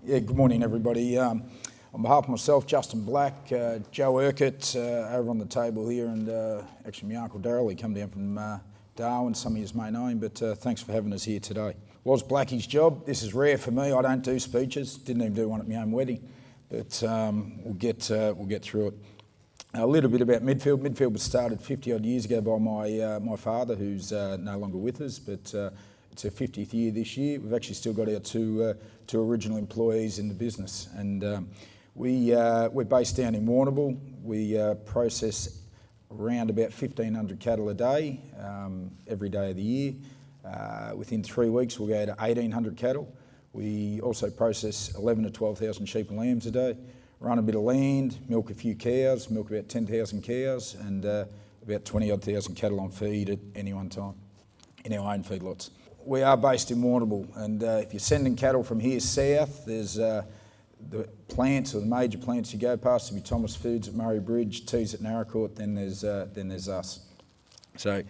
Yeah, good morning, everybody. On behalf of myself, Justin Black, Joe Urquhart over on the table here, and actually my Uncle Daryl, he come down from Darwin, some of you may know him, but thanks for having us here today. Was Blackie's job. This is rare for me. I don't do speeches, didn't even do one at my own wedding, but we'll get through it. A little bit about Midfield. Midfield was started 50 odd years ago by my father, who's no longer with us, but it's our 50th year this year. We've actually still got our two original employees in the business, and we're based down in Warrnambool. We process around about 1,500 cattle a day, every day of the year. Within 3 weeks, we'll go to 1,800 cattle. We also process 11 to 12,000 sheep and lambs a day. Run a bit of land, milk a few cows, milk about 10,000 cows, and about 20 odd thousand cattle on feed at any one time in our own feedlots. We are based in Warrnambool, and if you're sending cattle from here south, there's the plants, or the major plants you go past, to be Thomas Foods at Murray Bridge, Tees at Narracourt, then there's us. So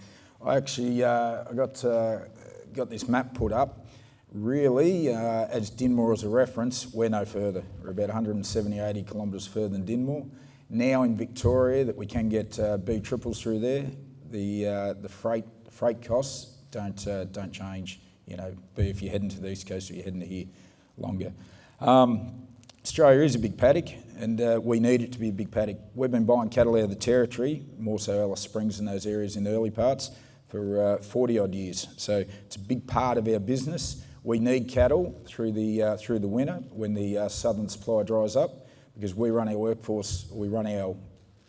I actually got this map put up. Really, as Dinmore as a reference, we're no further. We're about 170, 80 kilometres further than Dinmore. Now in Victoria, that we can get B triples through there, the freight costs don't change. You know, be if you're heading to the east coast or you're heading to here longer. Australia is a big paddock, and we need it to be a big paddock. We've been buying cattle out of the territory, more so Alice Springs and those areas in the early parts, for 40 odd years. So it's a big part of our business. We need cattle through the winter when the southern supply dries up, because we run our workforce, we run our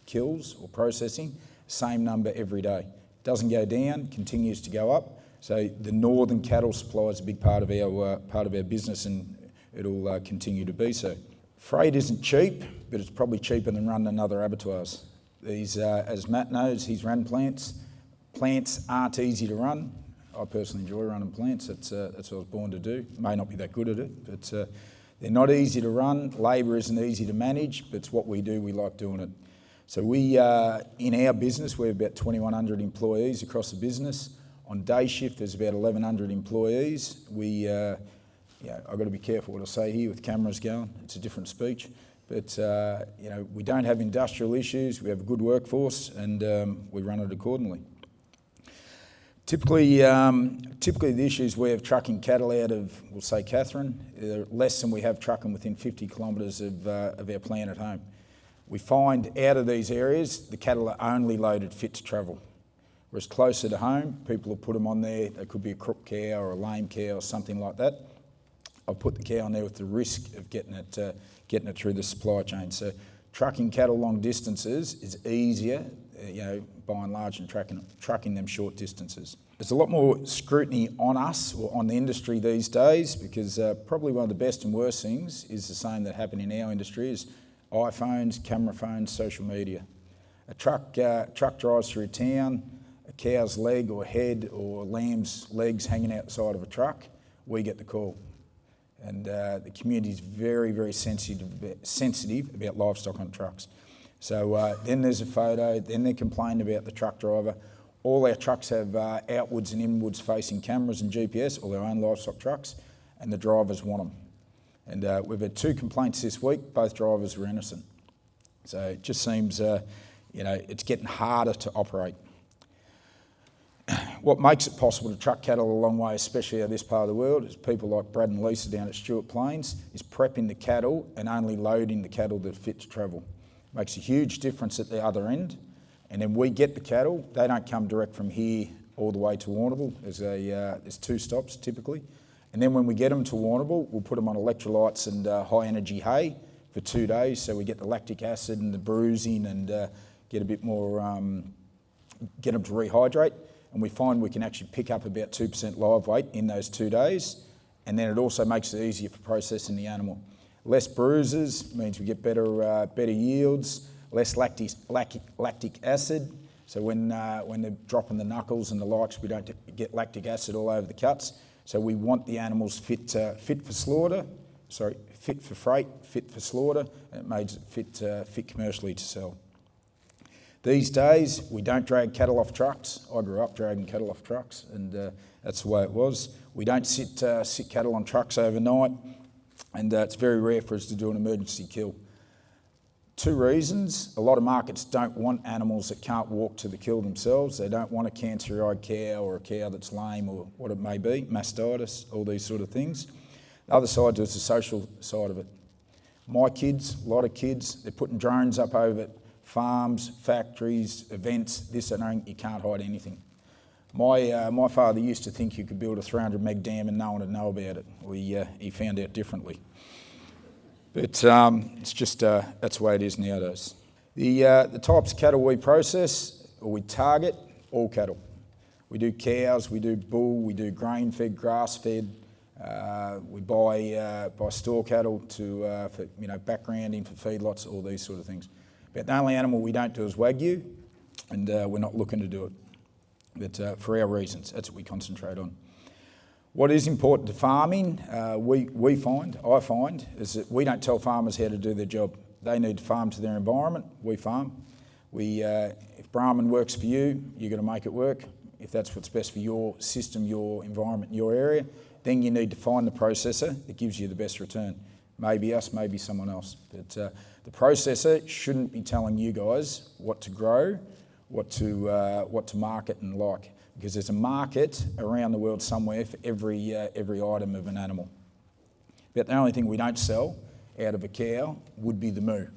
kills or processing, same number every day. Doesn't go down, continues to go up. So the northern cattle supply is a big part of our business, and it'll continue to be so. Freight isn't cheap, but it's probably cheaper than running another abattoirs. These, as Matt knows, he's run plants. Plants aren't easy to run. I personally enjoy running plants. That's what I was born to do. May not be that good at it, but they're not easy to run. Labour isn't easy to manage, but it's what we do. We like doing it. So we, in our business, we have about 2,100 employees across the business. On day shift, there's about 1,100 employees. I've got to be careful what I say here with cameras going. It's a different speech. But, we don't have industrial issues. We have a good workforce, and we run it accordingly. Typically, the issues we have trucking cattle out of, we'll say Katherine, are less than we have trucking within 50 kilometres of our plant at home. We find out of these areas, the cattle are only loaded fit to travel. Whereas closer to home, people will put them on there. They could be a crook cow or a lame cow or something like that. I'll put the cow on there with the risk of getting it through the supply chain. So trucking cattle long distances is easier, by and large, than trucking them short distances. There's a lot more scrutiny on us, or on the industry these days, because probably one of the best and worst things is the same that happened in our industry, is iPhones, camera phones, social media. A truck drives through town, a cow's leg or head or lamb's legs hanging out the side of a truck, we get the call. And the community is very, very sensitive about livestock on trucks. So then there's a photo, then they're complaining about the truck driver. All our trucks have outwards and inwards facing cameras and GPS, all our own livestock trucks, and the drivers want them. And we've had 2 complaints this week, both drivers were innocent. So it just seems, it's getting harder to operate. What makes it possible to truck cattle a long way, especially out of this part of the world, is people like Brad and Lisa down at Stewart Plains, is prepping the cattle and only loading the cattle that are fit to travel. Makes a huge difference at the other end. And then we get the cattle. They don't come direct from here all the way to Warrnambool. There's 2 stops typically. And then when we get them to Warrnambool, we'll put them on electrolytes and high energy hay for 2 days. So we get the lactic acid and the bruising and get a bit more, get them to rehydrate. And we find we can actually pick up about 2% live weight in those 2 days. And then it also makes it easier for processing the animal. Less bruises means we get better yields. Less lactic acid, so when they're dropping the knuckles and the likes, we don't get lactic acid all over the cuts. So we want the animals fit for slaughter, fit for freight, fit for slaughter, and it makes it fit commercially to sell. These days, we don't drag cattle off trucks. I grew up dragging cattle off trucks, and that's the way it was. We don't sit cattle on trucks overnight. and it's very rare for us to do an emergency kill. Two reasons: a lot of markets don't want animals that can't walk to the kill themselves. They don't want a cancer-eyed cow or a cow that's lame or what it may be, mastitis, all these sort of things. The other side to it is the social side of it. My kids, a lot of kids, they're putting drones up over farms, factories, events, this and that. You can't hide anything. My father used to think you could build a 300 meg dam and no one would know about it. He found out differently. But it's just, that's the way it is nowadays. The types of cattle we process, or we target, all cattle. We do cows, we do bull, we do grain-fed, grass-fed. We buy store cattle for backgrounding, for feedlots, all these sort of things. But the only animal we don't do is Wagyu, and we're not looking to do it. But for our reasons, that's what we concentrate on. What is important to farming, I find, is that we don't tell farmers how to do their job. They need to farm to their environment. We farm. If Brahman works for you, you've got to make it work. If that's what's best for your system, your environment, your area, then you need to find the processor that gives you the best return. Maybe us, maybe someone else. But the processor shouldn't be telling you guys what to grow, what to market and like, because there's a market around the world somewhere for every item of an animal. But the only thing we don't sell out of a cow would be the moo.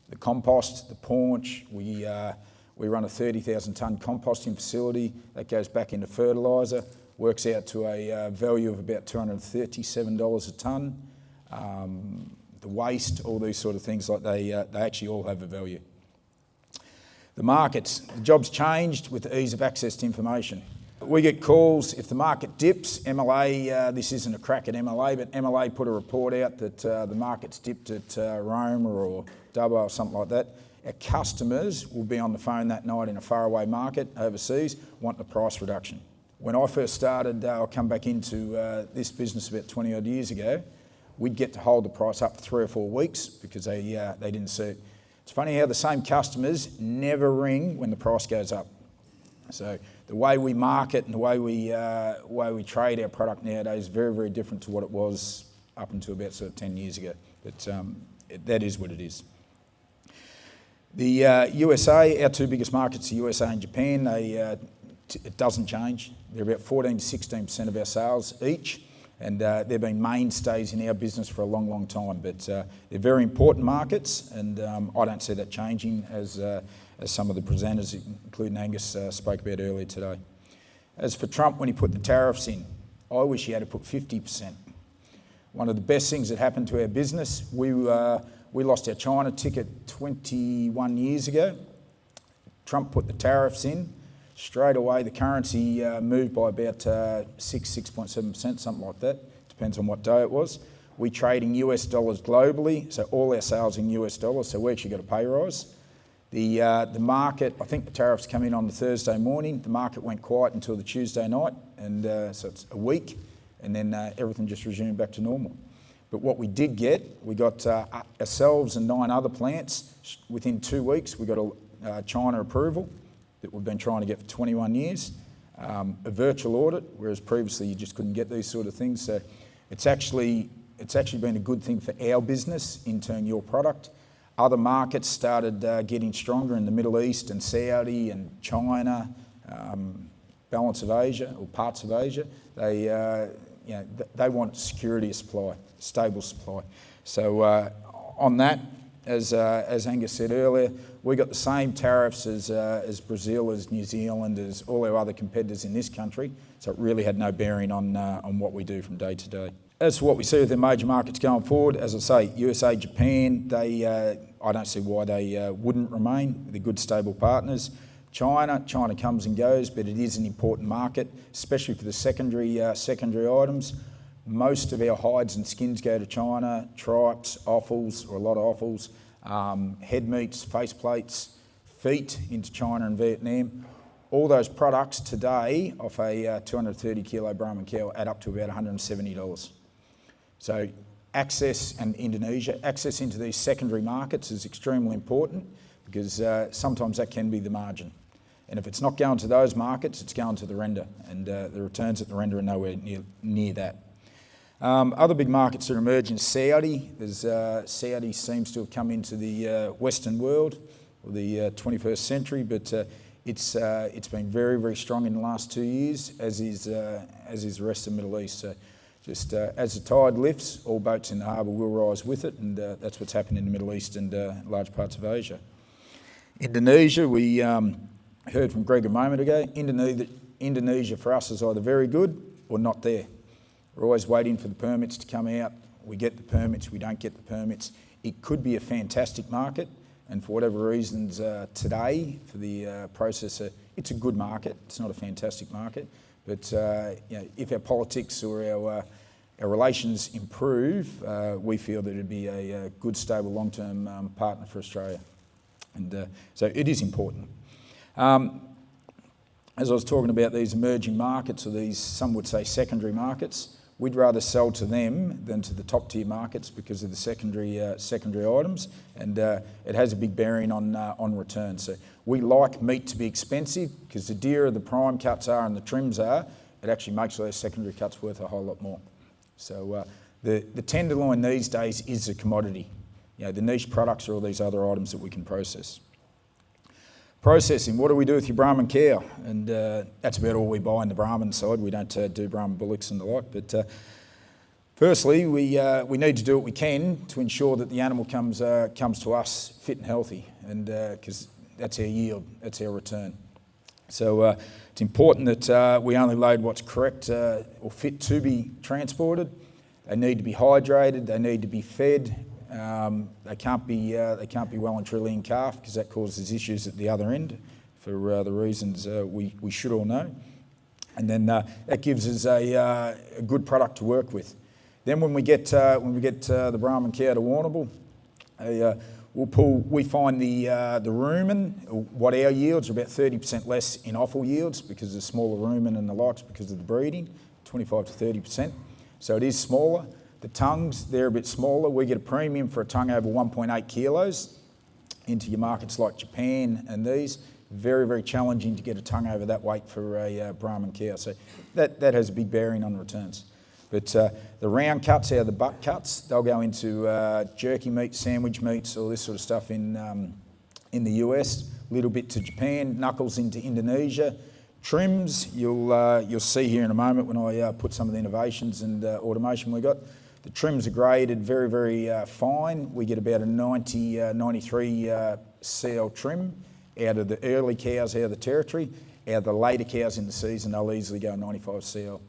The compost, the paunch, we run a 30,000 tonne composting facility that goes back into fertiliser, works out to a value of about $237 a tonne. The waste, all these sort of things, like they actually all have a value. The markets, the job's changed with the ease of access to information. We get calls if the market dips. MLA, this isn't a crack at MLA, but MLA put a report out that the market's dipped at Roma or Dubbo or something like that. Our customers will be on the phone that night in a faraway market overseas wanting a price reduction. When I first started, I'll come back into this business about 20 odd years ago, we'd get to hold the price up for 3 or 4 weeks because they didn't see it. It's funny how the same customers never ring when the price goes up. So the way we market and the way we trade our product nowadays is very, very different to what it was up until about sort of 10 years ago. But that is what it is. The USA, our two biggest markets, the USA and Japan, it doesn't change. They're about 14 to 16% of our sales each. And they've been mainstays in our business for a long, long time. But they're very important markets, and I don't see that changing as some of the presenters, including Angus, spoke about earlier today. As for Trump, when he put the tariffs in, I wish he had to put 50%. One of the best things that happened to our business, we lost our China ticket 21 years ago. Trump put the tariffs in. Straight away, the currency moved by about 6.7%, something like that. Depends on what day it was. We trade in US dollars globally, so all our sales in US dollars, so we actually got a pay rise. The market, I think the tariffs come in on the Thursday morning. The market went quiet until the Tuesday night, and so it's a week, and then everything just resumed back to normal. But what we did get, we got ourselves and 9 other plants. Within 2 weeks, we got a China approval that we've been trying to get for 21 years, a virtual audit, whereas previously you just couldn't get these sort of things. So it's actually been a good thing for our business, in turn your product. Other markets started getting stronger in the Middle East and Saudi and China, balance of Asia or parts of Asia. They want security of supply, stable supply. So on that, as Angus said earlier, we got the same tariffs as Brazil, as New Zealand, as all our other competitors in this country. So it really had no bearing on what we do from day to day. As for what we see with the major markets going forward, as I say, USA, Japan, I don't see why they wouldn't remain. They're good, stable partners. China comes and goes, but it is an important market, especially for the secondary items. Most of our hides and skins go to China, tripes, offals, or a lot of offals, head meats, face plates, feet into China and Vietnam. All those products today off a 230 kilo Brahman cow add up to about $170. So access into these secondary markets is extremely important, because sometimes that can be the margin. And if it's not going to those markets, it's going to the render, and the returns at the render are nowhere near that. Other big markets that are emerging, Saudi. Saudi seems to have come into the Western world, or the 21st century, but it's been very, very strong in the last 2 years, as is the rest of the Middle East. So just as the tide lifts, all boats in the harbour will rise with it, and that's what's happened in the Middle East and large parts of Asia. Indonesia, we heard from Greg a moment ago. Indonesia for us is either very good or not there. We're always waiting for the permits to come out. We get the permits, we don't get the permits. It could be a fantastic market, and for whatever reasons today, for the processor, it's a good market. It's not a fantastic market, but if our politics or our relations improve, we feel that it'd be a good, stable, long-term partner for Australia. And so it is important. As I was talking about these emerging markets, or these, some would say, secondary markets, we'd rather sell to them than to the top tier markets because of the secondary items, and it has a big bearing on returns. So we like meat to be expensive because the dearer the prime cuts are and the trims are, it actually makes those secondary cuts worth a whole lot more. So the tenderloin these days is a commodity. The niche products are all these other items that we can process. Processing, what do we do with your Brahman cow? And that's about all we buy on the Brahman side. We don't do Brahman bullocks and the like. But firstly, we need to do what we can to ensure that the animal comes to us fit and healthy, and because that's our yield, that's our return. So it's important that we only load what's correct or fit to be transported. They need to be hydrated. They need to be fed. They can't be well and truly in calf because that causes issues at the other end for the reasons we should all know. And then that gives us a good product to work with. Then when we get the Brahman cow to Warrnambool, we find the rumen, what our yields are about 30% less in offal yields because of the smaller rumen and the likes because of the breeding, 25 to 30%. So it is smaller. The tongues, they're a bit smaller. We get a premium for a tongue over 1.8 kilos into your markets like Japan and these. Very, very challenging to get a tongue over that weight for a Brahman cow. So that has a big bearing on returns. But the round cuts out of the butt cuts, they'll go into jerky meat, sandwich meats, all this sort of stuff in the US. A little bit to Japan, knuckles into Indonesia. Trims, you'll see here in a moment when I put some of the innovations and automation we got. The trims are graded very, very fine. We get about a 93 CL trim out of the early cows out of the territory. Out of the later cows in the season, they'll easily go 95 CL.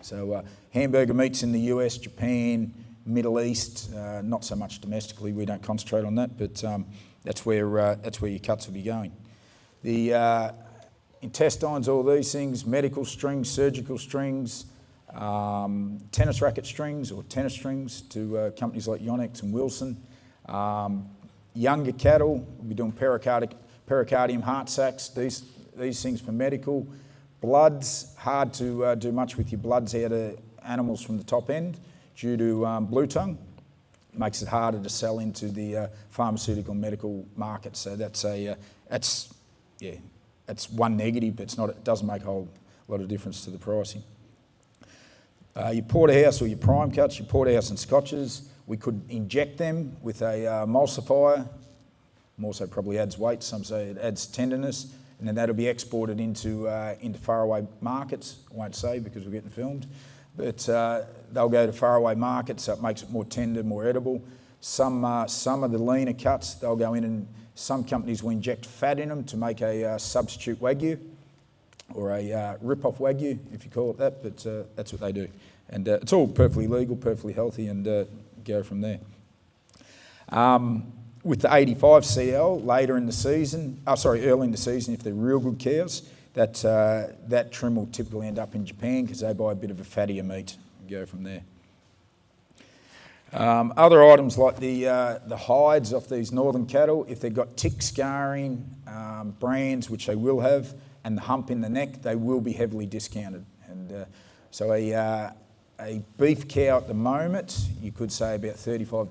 So hamburger meats in the US, Japan, Middle East, not so much domestically. We don't concentrate on that, but that's where your cuts will be going. The intestines, all these things, medical strings, surgical strings, tennis racket strings or tennis strings to companies like Yonex and Wilson. Younger cattle, we'll be doing pericardium, heart sacs, these things for medical. Bloods, hard to do much with your bloods out of animals from the top end due to blue tongue. Makes it harder to sell into the pharmaceutical and medical market. So that's one negative, but it doesn't make a whole lot of difference to the pricing. Your porterhouse or your prime cuts, your porterhouse and scotches, we could inject them with a emulsifier. More so probably adds weight, some say it adds tenderness, and then that'll be exported into faraway markets. I won't say because we're getting filmed, but they'll go to faraway markets, so it makes it more tender, more edible. Some of the leaner cuts, they'll go in, and some companies will inject fat in them to make a substitute Wagyu or a rip-off Wagyu, if you call it that, but that's what they do. And it's all perfectly legal, perfectly healthy, and go from there. With the 85 CL early in the season, if they're real good cows, that trim will typically end up in Japan because they buy a bit of a fattier meat and go from there. Other items like the hides off these northern cattle, if they've got tick scarring, brands, which they will have, and the hump in the neck, they will be heavily discounted. And so a beef cow at the moment, you could say about $35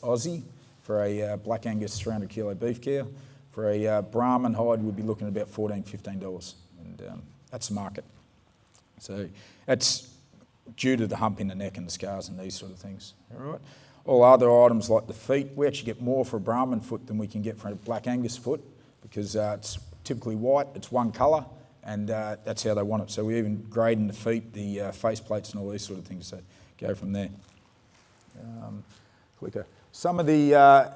Aussie for a Black Angus 300 kilo beef cow. For a Brahman hide, we'd be looking at about $14, $15, and that's the market. So that's due to the hump in the neck and the scars and these sort of things. All right. All other items like the feet, we actually get more for a Brahman foot than we can get for a Black Angus foot because it's typically white, it's one colour, and that's how they want it. So we even grade in the feet, the face plates and all these sort of things, so go from there. Clicker. Some of the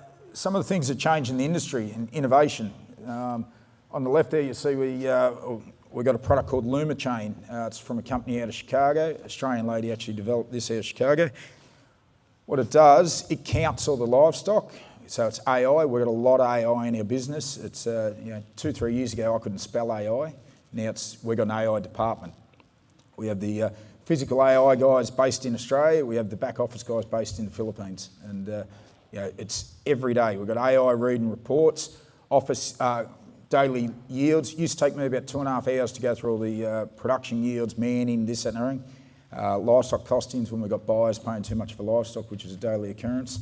things that change in the industry and innovation. On the left there you see we've got a product called Luma Chain. It's from a company out of Chicago. Australian lady actually developed this out of Chicago. What it does, it counts all the livestock. So it's AI. We've got a lot of AI in our business. It's 2-3 years ago I couldn't spell AI. Now we've got an AI department. We have the physical AI guys based in Australia. We have the back office guys based in the Philippines. And it's every day. We've got AI reading reports, office daily yields. It used to take me about 2.5 hours to go through all the production yields, manning, this, that and everything. Livestock costings when we've got buyers paying too much for livestock, which is a daily occurrence,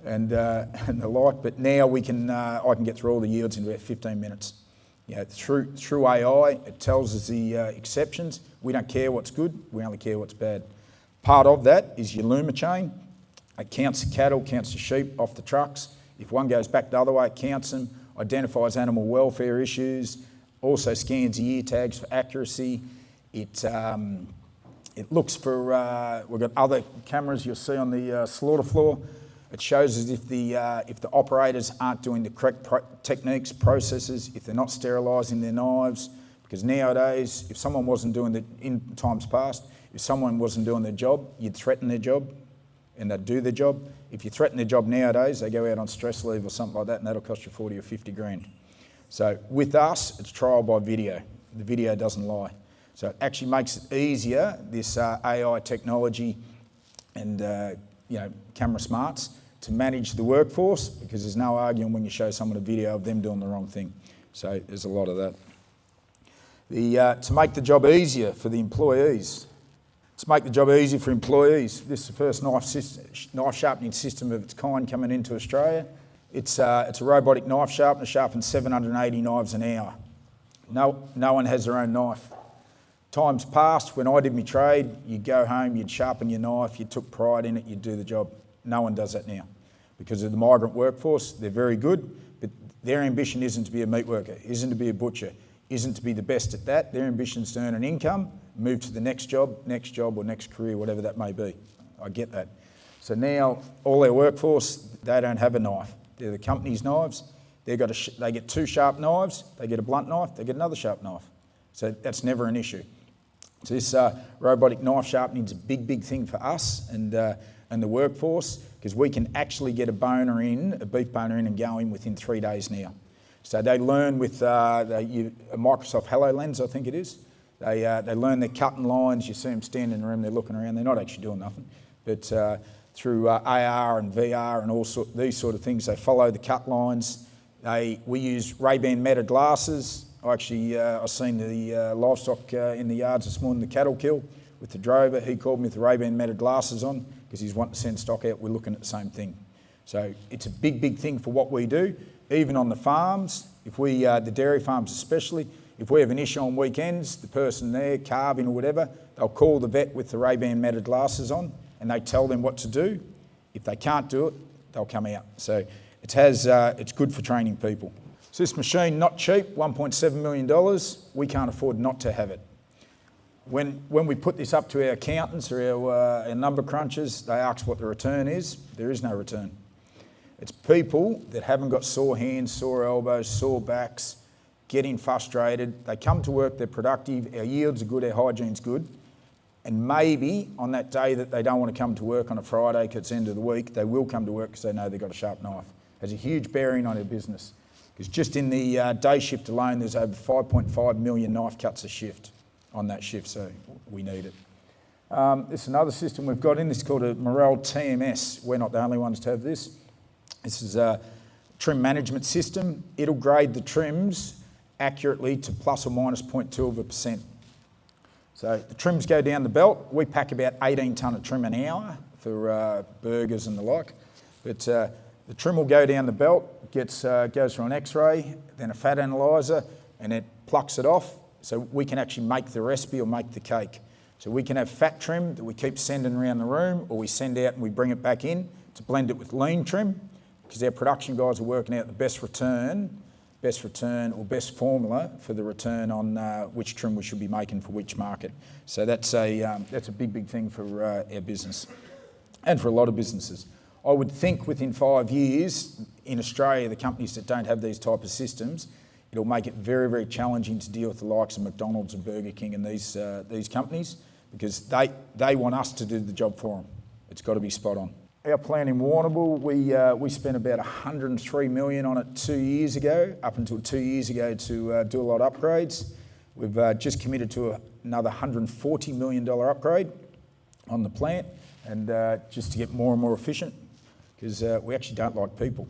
and the like. But now I can get through all the yields in about 15 minutes. Through AI, it tells us the exceptions. We don't care what's good, we only care what's bad. Part of that is your Luma Chain. It counts the cattle, counts the sheep off the trucks. If one goes back the other way, it counts them, identifies animal welfare issues, also scans the ear tags for accuracy. It looks for, we've got other cameras you'll see on the slaughter floor. It shows us if the operators aren't doing the correct techniques, processes, if they're not sterilising their knives. Because nowadays, if someone wasn't doing in times past, if someone wasn't doing their job, you'd threaten their job and they'd do their job. If you threaten their job nowadays, they go out on stress leave or something like that and that'll cost you 40 or 50 grand. So with us, it's trial by video. The video doesn't lie. So it actually makes it easier, this AI technology and camera smarts, to manage the workforce, because there's no arguing when you show someone a video of them doing the wrong thing. So there's a lot of that. To make the job easier for the employees. To make the job easier for employees, this is the first knife sharpening system of its kind coming into Australia. It's a robotic knife sharpener, sharpens 780 knives an hour. No one has their own knife. Times past, when I did my trade, you'd go home, you'd sharpen your knife, you took pride in it, you'd do the job. No one does that now. Because of the migrant workforce, they're very good, but their ambition isn't to be a meat worker, isn't to be a butcher, isn't to be the best at that. Their ambition is to earn an income, move to the next job or next career, whatever that may be. I get that. So now, all our workforce, they don't have a knife. They're the company's knives. They get 2 sharp knives, they get a blunt knife, they get another sharp knife. So that's never an issue. So this robotic knife sharpening is a big thing for us and the workforce, because we can actually get a beef boner in and going within 3 days now. So they learn with a Microsoft HoloLens, I think it is. They learn their cutting lines. You see them standing in the room, they're looking around. They're not actually doing nothing. But through AR and VR and these sort of things, they follow the cut lines. We use Ray-Ban Meta glasses. I've seen the livestock in the yards this morning, the cattle kill with the drover. He called me with the Ray-Ban Meta glasses on because he's wanting to send stock out. We're looking at the same thing. So it's a big thing for what we do. Even on the farms, the dairy farms especially, if we have an issue on weekends, the person there calving or whatever, they'll call the vet with the Ray-Ban Meta glasses on and they tell them what to do. If they can't do it, they'll come out. So it's good for training people. So this machine, not cheap, $1.7 million. We can't afford not to have it. When we put this up to our accountants or our number crunchers, they ask what the return is. There is no return. It's people that haven't got sore hands, sore elbows, sore backs, getting frustrated. They come to work, they're productive, our yields are good, our hygiene's good. And maybe on that day that they don't want to come to work on a Friday because it's the end of the week, they will come to work because they know they've got a sharp knife. It has a huge bearing on their business. Because just in the day shift alone, there's over 5.5 million knife cuts a shift on that shift, so we need it. This is another system we've got in. This is called a Morel TMS. We're not the only ones to have this. This is a trim management system. It'll grade the trims accurately to plus or minus 0.2%. So the trims go down the belt. We pack about 18 tonne of trim an hour for burgers and the like. But the trim will go down the belt, goes through an X-ray, then a fat analyzer, and it plucks it off. So we can actually make the recipe or make the cake. So we can have fat trim that we keep sending around the room, or we send out and we bring it back in to blend it with lean trim, because our production guys are working out the best return or best formula for the return on which trim we should be making for which market. So that's a big thing for our business and for a lot of businesses. I would think within 5 years in Australia, the companies that don't have these type of systems, it'll make it very, very challenging to deal with the likes of McDonald's and Burger King and these companies, because they want us to do the job for them. It's got to be spot on. Our plant in Warrnambool, we spent about $103 million on it 2 years ago, up until 2 years ago, to do a lot of upgrades. We've just committed to another $140 million upgrade on the plant, and just to get more and more efficient, because we actually don't like people.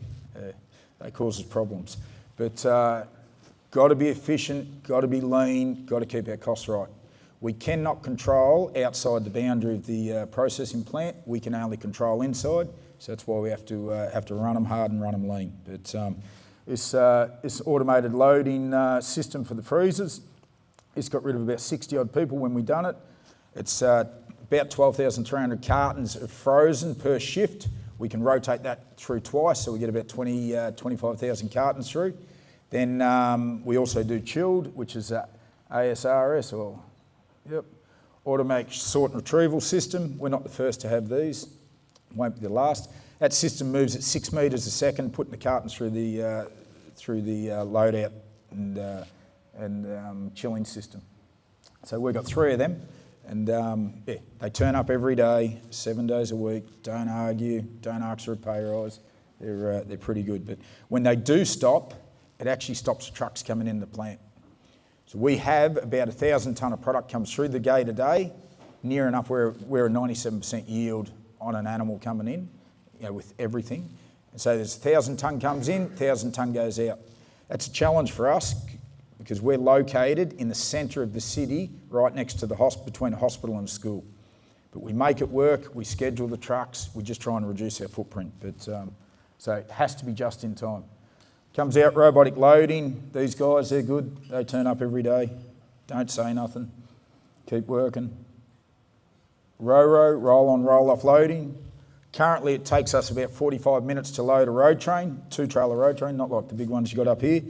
They cause us problems. But got to be efficient, got to be lean, got to keep our costs right. We cannot control outside the boundary of the processing plant. We can only control inside, so that's why we have to run them hard and run them lean. But this automated loading system for the freezers, it's got rid of about 60 odd people when we done it. It's about 12,300 cartons of frozen per shift. We can rotate that through twice, so we get about 25,000 cartons through. Then we also do chilled, which is ASRS, or automatic sort and retrieval system. We're not the first to have these, won't be the last. That system moves at 6 metres a second, putting the cartons through the loadout and chilling system. So we've got 3 of them, and they turn up every day, 7 days a week. Don't argue, don't ask for a pay rise. They're pretty good. But when they do stop, it actually stops the trucks coming in the plant. So we have about 1,000 tonne of product comes through the gate a day, near enough we're a 97% yield on an animal coming in, with everything. And so there's 1,000 tonne comes in, 1,000 tonne goes out. That's a challenge for us, because we're located in the centre of the city, right next to the between a hospital and a school. But we make it work, we schedule the trucks, we just try and reduce our footprint. But so it has to be just in time. Comes out robotic loading. These guys, they're good. They turn up every day. Don't say nothing. Keep working. Roll on, roll off loading. Currently it takes us about 45 minutes to load a road train, 2-trailer road train, not like the big ones you got up here.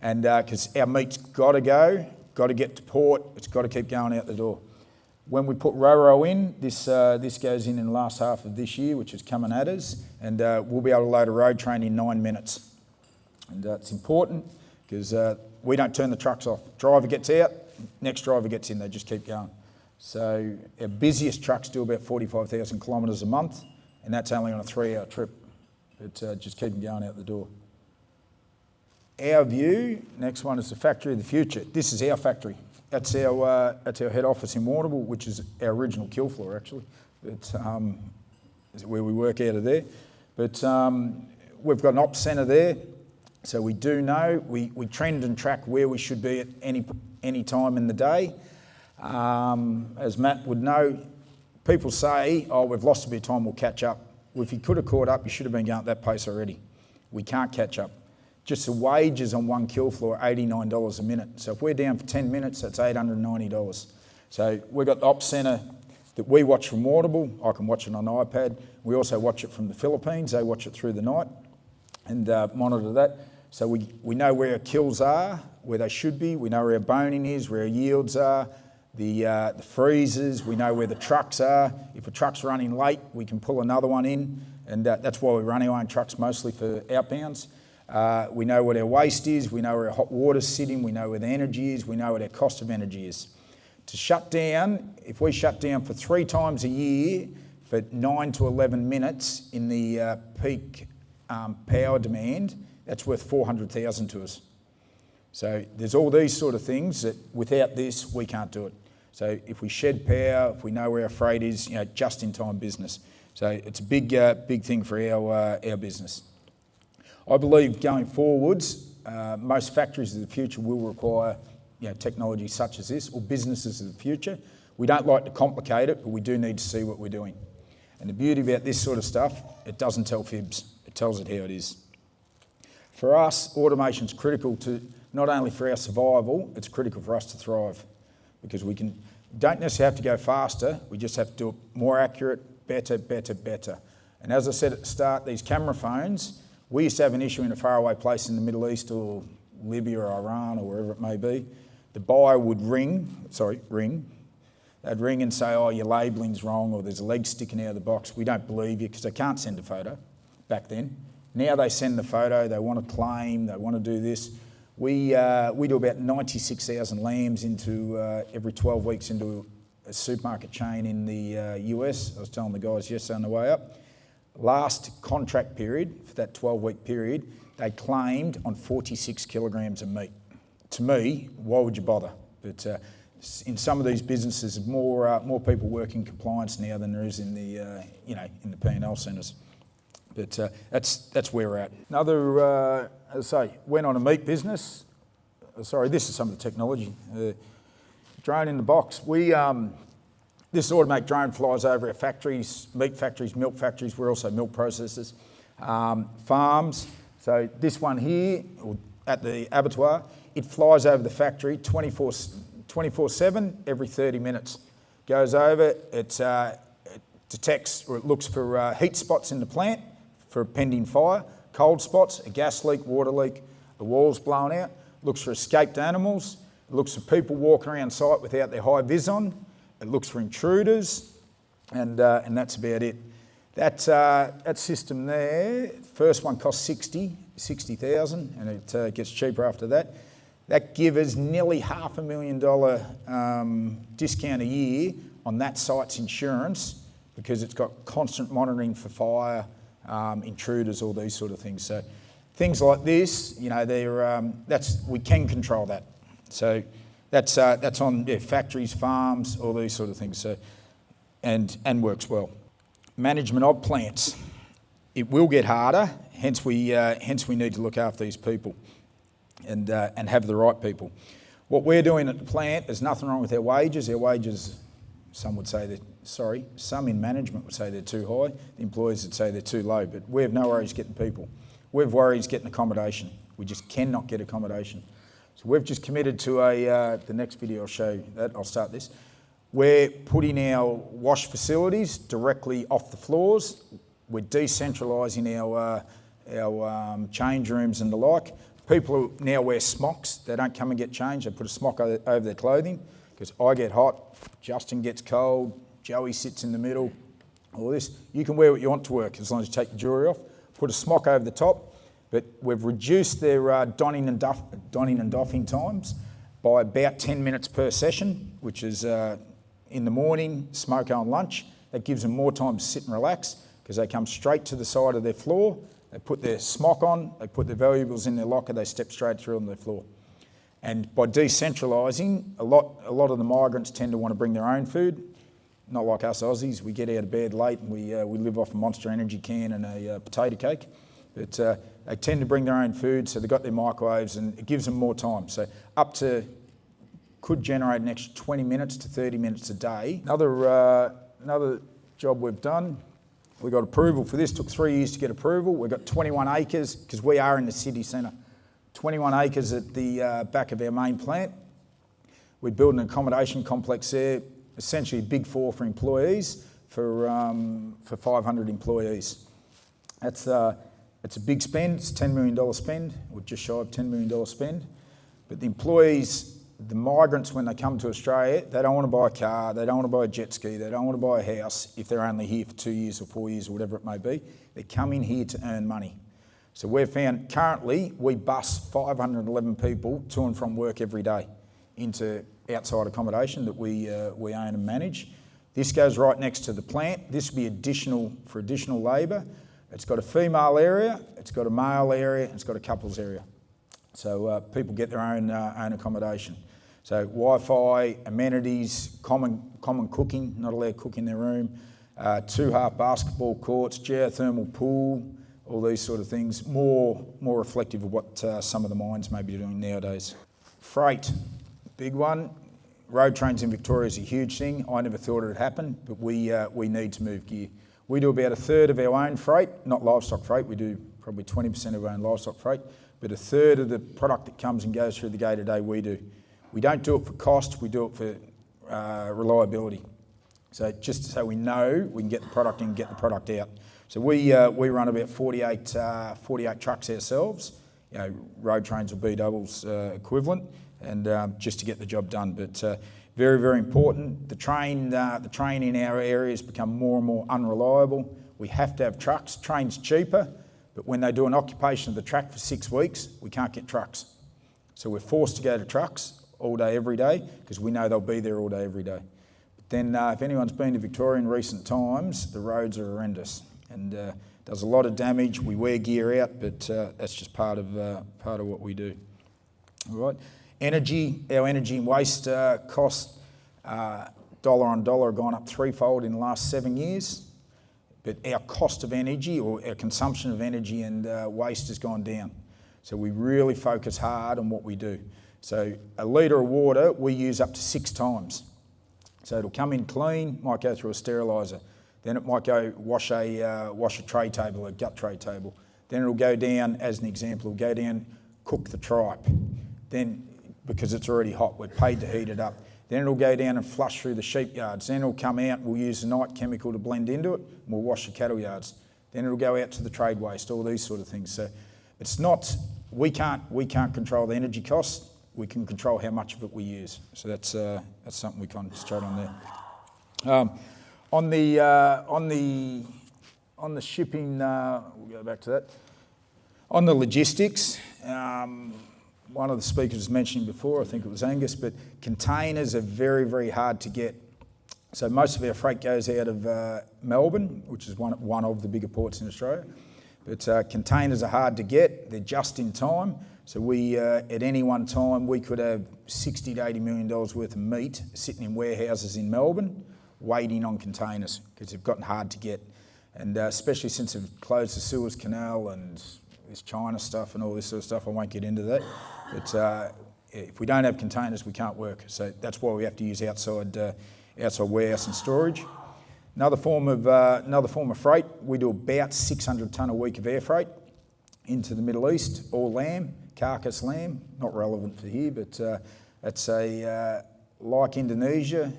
And because our meat's got to go, got to get to port, it's got to keep going out the door. When we put Ro-Ro in, this goes in the last half of this year, which is coming at us, and we'll be able to load a road train in 9 minutes. And it's important, because we don't turn the trucks off. Driver gets out, next driver gets in, they just keep going. So our busiest trucks do about 45,000 kilometres a month, and that's only on a 3-hour trip. But just keep them going out the door. Our view, next one, is the factory of the future. This is our factory. That's our head office in Warrnambool, which is our original kill floor, actually. It's where we work out of there. But we've got an ops centre there. So we do know, we trend and track where we should be at any time in the day. As Matt would know, people say, oh, we've lost a bit of time, we'll catch up. Well, if you could have caught up, you should have been going at that pace already. We can't catch up. Just the wages on one kill floor are $89 a minute. So if we're down for 10 minutes, that's $890. So we've got the ops centre that we watch from Warrnambool. I can watch it on iPad. We also watch it from the Philippines. They watch it through the night and monitor that. So we know where our kills are, where they should be. We know where our boning is, where our yields are, the freezers. We know where the trucks are. If a truck's running late, we can pull another one in, and that's why we run our own trucks mostly for outbounds. We know what our waste is. We know where our hot water's sitting. We know where the energy is. We know what our cost of energy is. To shut down, if we shut down for 3 times a year for 9 to 11 minutes in the peak power demand, that's worth $400,000 to us. So there's all these sort of things that without this, we can't do it. So if we shed power, if we know where our freight is, just in time business. So it's a big thing for our business. I believe going forwards, most factories of the future will require technology such as this, or businesses of the future. We don't like to complicate it, but we do need to see what we're doing. And the beauty about this sort of stuff, it doesn't tell fibs. It tells it how it is. For us, automation is critical to not only for our survival, it's critical for us to thrive, because You don't necessarily have to go faster, we just have to do it more accurate, better. And as I said at the start, these camera phones, we used to have an issue in a faraway place in the Middle East or Libya or Iran or wherever it may be. The buyer would ring, they'd ring and say, oh, your labelling's wrong, or there's a leg sticking out of the box. We don't believe you, because they can't send a photo back then. Now they send the photo, they want to claim, they want to do this. We do about 96,000 lambs into every 12 weeks into a supermarket chain in the US. I was telling the guys yesterday on the way up. Last contract period, for that 12-week period, they claimed on 46 kilograms of meat. To me, why would you bother? But in some of these businesses, more people work in compliance now than there is in the in the P&L centres. But that's where we're at. Another, as I say, went on a meat business. Sorry, this is some of the technology. Drone in the box. This automatic drone flies over our factories, meat factories, milk factories. We're also milk processors, farms. So this one here, at the abattoir, it flies over the factory 24/7 every 30 minutes. Goes over, it detects, or it looks for heat spots in the plant for a pending fire, cold spots, a gas leak, water leak, the walls blown out, looks for escaped animals, it looks for people walking around site without their high vis on, it looks for intruders, and that's about it. That system there, first one cost 60,000, and it gets cheaper after that. That gives us nearly $500,000 discount a year on that site's insurance, because it's got constant monitoring for fire, intruders, all these sort of things. So things like this, we can control that. So that's on factories, farms, all these sort of things. So and works well. Management of plants, it will get harder. Hence we need to look after these people and have the right people. What we're doing at the plant, there's nothing wrong with our wages. Our wages, some in management would say they're too high. The employees would say they're too low. But we have no worries getting people. We have worries getting accommodation. We just cannot get accommodation. So we've just committed to the next video I'll show you that. I'll start this. We're putting our wash facilities directly off the floors. We're decentralising our change rooms and the like. People now wear smocks. They don't come and get changed. They put a smock over their clothing, because I get hot, Justin gets cold, Joey sits in the middle, all this. You can wear what you want to work as long as you take the jewellery off. Put a smock over the top. But we've reduced their donning and doffing times by about 10 minutes per session, which is in the morning, smoko and lunch. That gives them more time to sit and relax, because they come straight to the side of their floor, they put their smock on, they put their valuables in their locker, they step straight through on their floor. And by decentralising, a lot of the migrants tend to want to bring their own food. Not like us Aussies, we get out of bed late and we live off a Monster Energy can and a potato cake. But they tend to bring their own food, so they've got their microwaves, and it gives them more time. So could generate an extra 20 minutes to 30 minutes a day. Another job we've done, we got approval for this, took 3 years to get approval. We've got 21 acres, because we are in the city centre. 21 acres at the back of our main plant. We built an accommodation complex there, essentially a big four for employees, for 500 employees. It's a big spend. It's a $10 million spend, or just shy of $10 million spend. But the employees, the migrants, when they come to Australia, they don't want to buy a car, they don't want to buy a jet ski, they don't want to buy a house if they're only here for 2 years or 4 years or whatever it may be. They come in here to earn money. So we've found currently we bus 511 people to and from work every day into outside accommodation that we own and manage. This goes right next to the plant. This will be additional labour. It's got a female area, it's got a male area, and it's got a couples area. So people get their own accommodation. So Wi-Fi, amenities, common cooking, not allowed to cook in their room, 2 half basketball courts, geothermal pool, all these sort of things, more reflective of what some of the mines may be doing nowadays. Freight, big one. Road trains in Victoria is a huge thing. I never thought it would happen, but we need to move gear. We do about a third of our own freight, not livestock freight. We do probably 20% of our own livestock freight, but a third of the product that comes and goes through the gate today we do. We don't do it for cost, we do it for reliability. So just so we know we can get the product in, get the product out. So we run about 48 trucks ourselves, road trains or B-doubles equivalent, and just to get the job done. But very, very important. The train in our areas become more and more unreliable. We have to have trucks. Train's cheaper, but when they do an occupation of the track for 6 weeks, we can't get trucks. So we're forced to go to trucks all day, every day, because we know they'll be there all day, every day. But then if anyone's been to Victoria in recent times, the roads are horrendous and does a lot of damage. We wear gear out, but that's just part of what we do. All right. Our energy and waste costs, dollar on dollar, have gone up threefold in the last 7 years. But our cost of energy, or our consumption of energy and waste, has gone down. So we really focus hard on what we do. So a litre of water we use up to 6 times. So it'll come in clean, might go through a steriliser. Then it might go wash a tray table, a gut tray table. Then it'll go down, as an example, it'll go down, cook the tripe. Then, because it's already hot, we're paid to heat it up. Then it'll go down and flush through the sheep yards. Then it'll come out, we'll use the night chemical to blend into it, and we'll wash the cattle yards. Then it'll go out to the trade waste, all these sort of things. So it's not, we can't control the energy costs, we can control how much of it we use. So that's something we concentrate on there. On the shipping, we'll go back to that. On the logistics, one of the speakers was mentioning before, I think it was Angus, but containers are very, very hard to get. So most of our freight goes out of Melbourne, which is one of the bigger ports in Australia. But containers are hard to get. They're just in time. So we, at any one time, we could have $60 to $80 million worth of meat sitting in warehouses in Melbourne, waiting on containers, because they've gotten hard to get. And especially since they've closed the Suez Canal and this China stuff and all this sort of stuff, I won't get into that. But if we don't have containers, we can't work. So that's why we have to use outside warehouse and storage. Another form of freight, we do about 600 tonne a week of air freight into the Middle East, all lamb, carcass lamb, not relevant for here, but it's like Indonesia,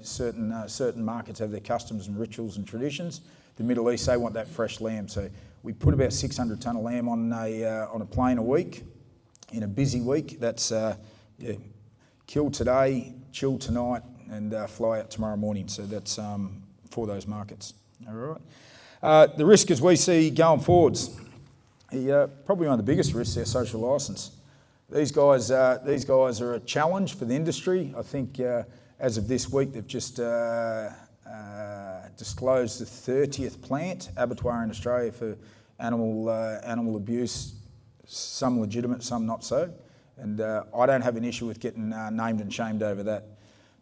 certain markets have their customs and rituals and traditions. The Middle East, they want that fresh lamb. So we put about 600 tonne of lamb on a plane a week. In a busy week, that's kill today, chill tonight, and fly out tomorrow morning. So that's for those markets. All right. The risk, as we see going forwards, probably one of the biggest risks, our social licence. These guys are a challenge for the industry. I think as of this week, they've just disclosed the 30th plant abattoir in Australia for animal abuse. Some legitimate, some not so. And I don't have an issue with getting named and shamed over that.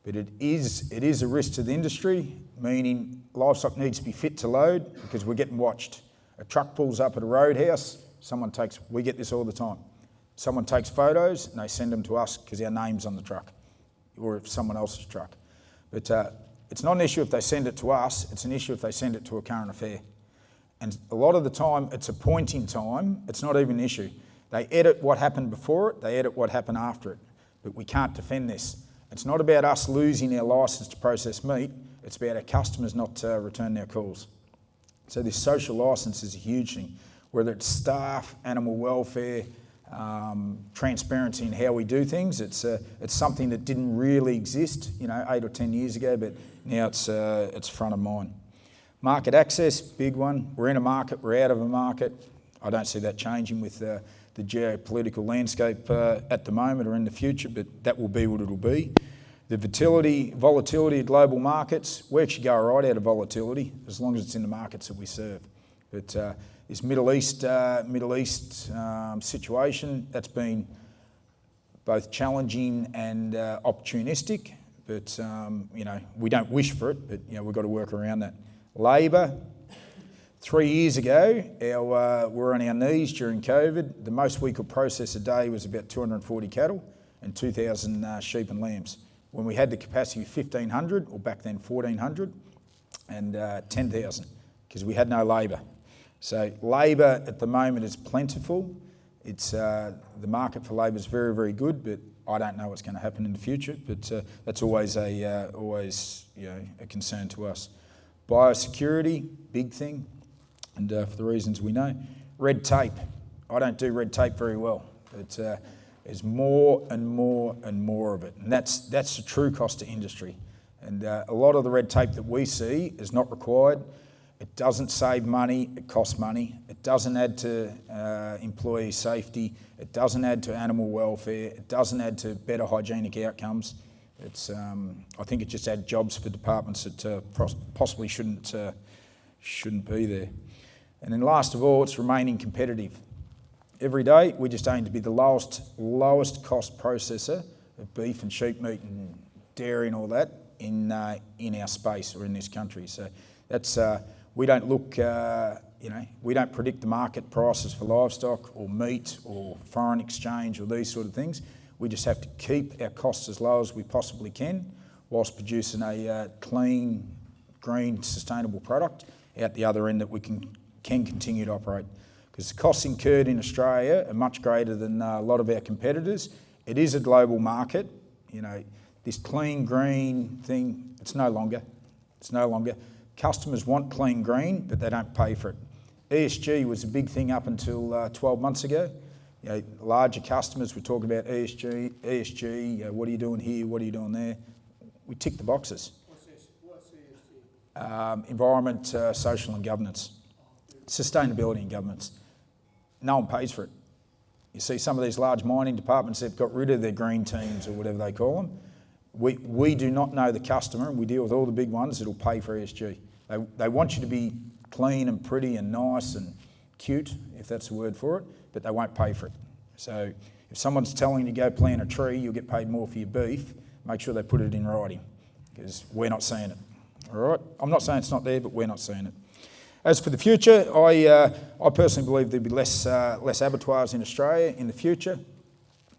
But it is a risk to the industry, meaning livestock needs to be fit to load because we're getting watched. A truck pulls up at a roadhouse, we get this all the time. Someone takes photos and they send them to us because our name's on the truck, or if someone else's truck. But it's not an issue if they send it to us, it's an issue if they send it to a current affair. And a lot of the time, it's a point in time, it's not even an issue. They edit what happened before it, they edit what happened after it. But we can't defend this. It's not about us losing our licence to process meat, it's about our customers not returning their calls. So this social licence is a huge thing, whether it's staff, animal welfare, transparency in how we do things. It's something that didn't really exist, 8 or 10 years ago, but now it's front of mind. Market access, big one. We're in a market, we're out of a market. I don't see that changing with the geopolitical landscape at the moment or in the future, but that will be what it'll be. The volatility of global markets, we actually go right out of volatility as long as it's in the markets that we serve. But this Middle East situation, that's been both challenging and opportunistic, but we don't wish for it, but we've got to work around that. Labour, 3 years ago, we're on our knees during COVID. The most we could process a day was about 240 cattle and 2,000 sheep and lambs. When we had the capacity of 1,500, or back then 1,400, and 10,000, because we had no labour. So labour at the moment is plentiful. The market for labour is very, very good, but I don't know what's going to happen in the future, but that's always a concern to us. Biosecurity, big thing, and for the reasons we know. Red tape. I don't do red tape very well, but there's more and more and more of it, and that's the true cost to industry. And a lot of the red tape that we see is not required. It doesn't save money, it costs money. It doesn't add to employee safety. It doesn't add to animal welfare. It doesn't add to better hygienic outcomes. It's, I think it just adds jobs for departments that possibly shouldn't be there. And then last of all, it's remaining competitive. Every day, we just aim to be the lowest cost processor of beef and sheep meat and dairy and all that in our space or in this country. So that's we don't look, we don't predict the market prices for livestock or meat or foreign exchange or these sort of things. We just have to keep our costs as low as we possibly can whilst producing a clean, green, sustainable product out the other end that we can continue to operate. Because the costs incurred in Australia are much greater than a lot of our competitors. It is a global market. This clean, green thing, it's no longer. Customers want clean green, but they don't pay for it. ESG was a big thing up until 12 months ago. Larger customers were talking about ESG, what are you doing here, what are you doing there? We tick the boxes. What's ESG? Environment, social and governance. Sustainability and governance. No one pays for it. You see some of these large mining departments, they've got rid of their green teams or whatever they call them. We do not know the customer, and we deal with all the big ones that'll pay for ESG. They want you to be clean and pretty and nice and cute, if that's the word for it, but they won't pay for it. So if someone's telling you to go plant a tree, you'll get paid more for your beef, make sure they put it in writing, because we're not seeing it. All right? I'm not saying it's not there, but we're not seeing it. As for the future, I personally believe there'll be less abattoirs in Australia in the future,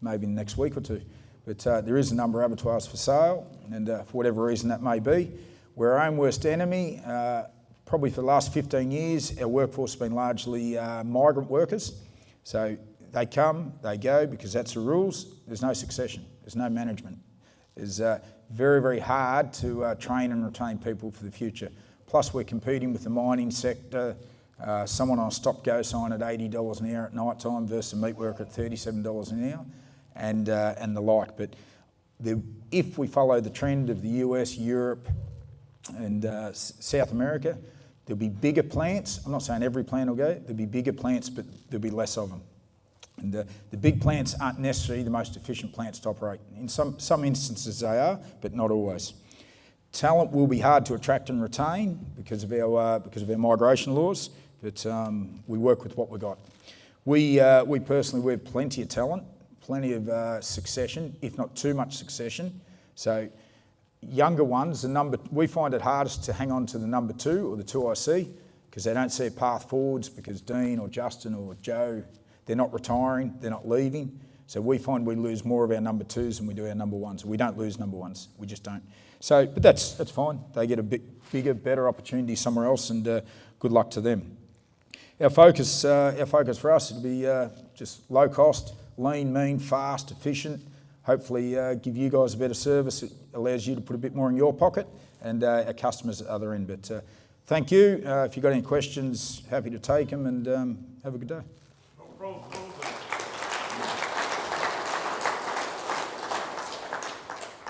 maybe in the next week or two. But there is a number of abattoirs for sale, and for whatever reason that may be, we're our own worst enemy. Probably for the last 15 years, our workforce has been largely migrant workers. So they come, they go, because that's the rules. There's no succession. There's no management. It's very, very hard to train and retain people for the future. Plus, we're competing with the mining sector, someone on a stop-go sign at $80 an hour at night time versus a meat worker at $37 an hour, and the like. But if we follow the trend of the US, Europe, and South America, there'll be bigger plants. I'm not saying every plant will go. There'll be bigger plants, but there'll be less of them. And the big plants aren't necessarily the most efficient plants to operate. In some instances they are, but not always. Talent will be hard to attract and retain because of our migration laws, but we work with what we've got. We personally have plenty of talent, plenty of succession, if not too much succession. So younger ones, we find it hardest to hang on to the number 2 or the 2 IC because they don't see a path forwards because Dean or Justin or Joe, they're not retiring, they're not leaving. So we find we lose more of our number 2s than we do our number 1s. We don't lose number 1s, we just don't. So, but that's fine. They get a bit bigger, better opportunity somewhere else, and good luck to them. Our focus for us will be just low cost, lean, mean, fast, efficient. Hopefully give you guys a better service. It allows you to put a bit more in your pocket, and our customers at the other end. But thank you. If you've got any questions, happy to take them, and have a good day.